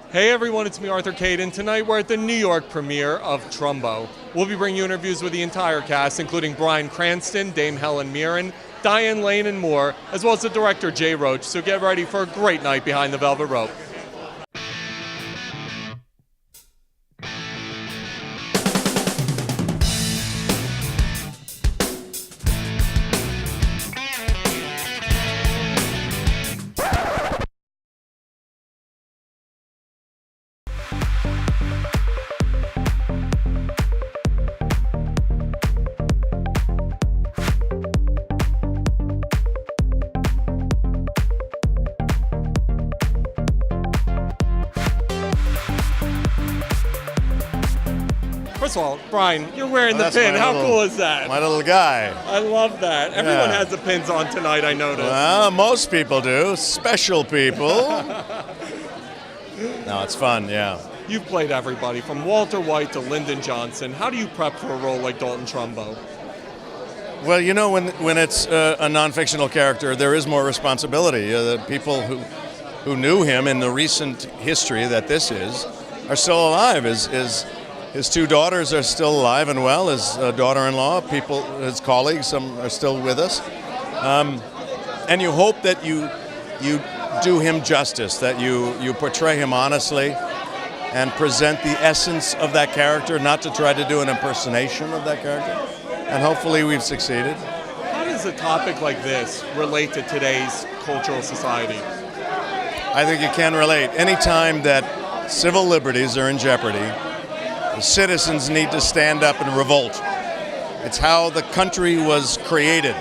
Hey everyone, it's me, Arthur Kade, and tonight we're at the New York premiere of Trumbo. We'll be bringing you interviews with the entire cast, including Bryan, Cranston, Dame Helen, Mirren, Diane, Lane, and more, as well as the director, Roach. So get ready for a great night behind the velvet rope. First of all, Bryan, you're wearing the pin. How cool is that? My little guy. I love that. Everyone has the pins on tonight, I noticed. Well, most people do. Special people. No, it's fun, yeah. You've played everybody, from Walter White to Lyndon Johnson. How do you prep for a role like Dalton Trumbo? Well, you know, when it's a non-fictional character, there is more responsibility. The people who knew him in the recent history that this is are still alive. His two daughters are still alive and well. His daughter-in-law, his colleagues, some are still with us. And you hope that you do him justice, that you portray him honestly and present the essence of that character, not to try to do an impersonation of that character. And hopefully we've succeeded. How does a topic like this relate to today's cultural society? I think it can relate. Anytime that civil liberties are in jeopardy, the citizens need to stand up and revolt. It's how the country was created.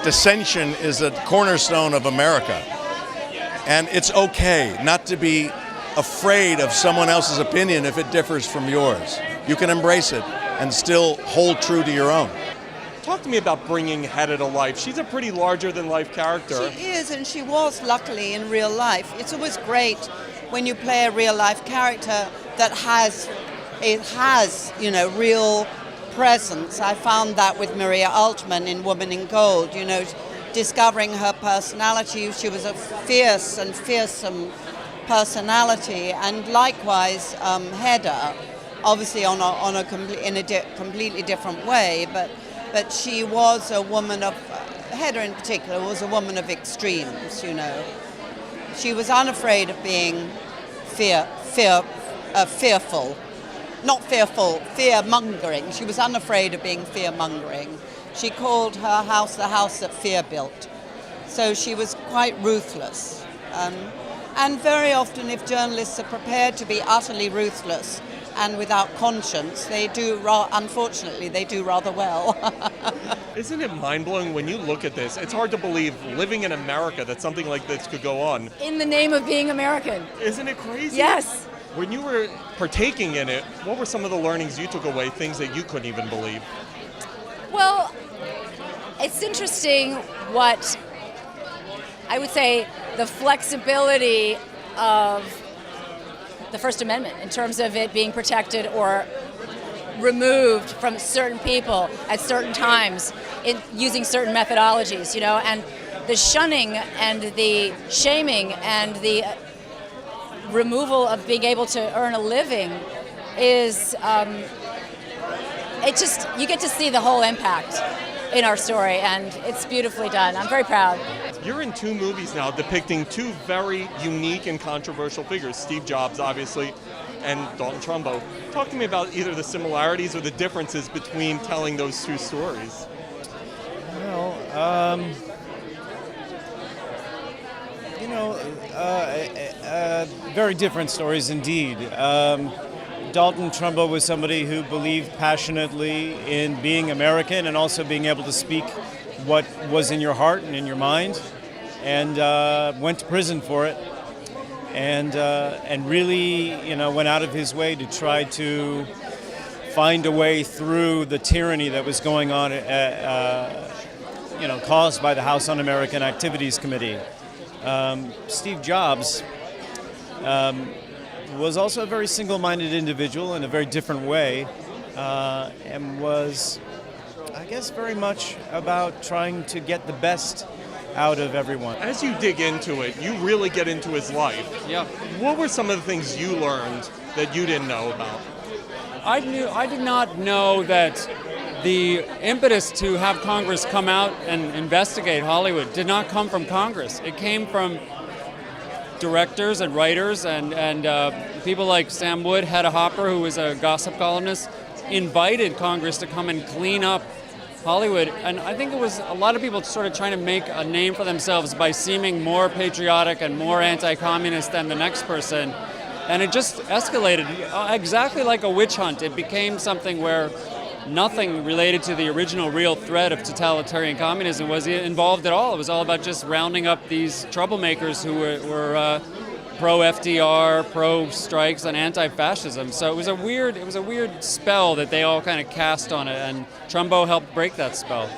Dissension is a cornerstone of America. And it's okay not to be afraid of someone else's opinion if it differs from yours. You can embrace it and still hold true to your own. Talk to me about bringing Kade to life. She's a pretty larger-than-life character. She is, and she was, luckily, in real life. It's always great when you play a real-life character that has real presence. I found that with Maria Altman in Woman in Gold, discovering her personality. She was a fierce and fearsome personality, and likewise Kade, obviously in a completely different way, but she was a woman of, Kade in particular, was a woman of extremes, She was unafraid of being fearful. Not fearful, fear-mongering. She was unafraid of being fear-mongering. She called her house the house that fear built. So she was quite ruthless. And very often, if journalists are prepared to be utterly ruthless and without conscience, unfortunately, they do rather well. Isn't it mind-blowing when you look at this? It's hard to believe, living in America, that something like this could go on. In the name of being American. Isn't it crazy? Yes. When you were partaking in it, what were some of the learnings you took away, things that you couldn't even believe? Well, it's interesting what I would say the flexibility of the First Amendment in terms of it being protected or removed from certain people at certain times in using certain methodologies, and the shunning and the shaming and the removal of being able to earn a living is, you get to see the whole impact in our story, and it's beautifully done. I'm very proud. You're in 2 movies now depicting 2 very unique and controversial figures, Steve Jobs, obviously, and Dalton Trumbo. Talk to me about either the similarities or the differences between telling those 2 stories. Well, very different stories indeed. Dalton Trumbo was somebody who believed passionately in being American and also being able to speak what was in your heart and in your mind, and went to prison for it, and really, went out of his way to try to find a way through the tyranny that was going on, caused by the House Un-American Activities Committee. Steve Jobs was also a very single-minded individual in a very different way, and was, I guess, very much about trying to get the best out of everyone. As you dig into it, you really get into his life. Yeah. What were some of the things you learned that you didn't know about? I did not know that the impetus to have Congress come out and investigate Hollywood did not come from Congress. It came from directors and writers and people like Sam Wood, Hedda Hopper, who was a gossip columnist, invited Congress to come and clean up Hollywood. And I think it was a lot of people sort of trying to make a name for themselves by seeming more patriotic and more anti-communist than the next person. And it just escalated exactly like a witch hunt. It became something where nothing related to the original real threat of totalitarian communism was involved at all. It was all about just rounding up these troublemakers who were pro-FDR, pro-strikes, and anti-fascism. So it was a weird spell that they all kind of cast on it, and Trumbo helped break that spell.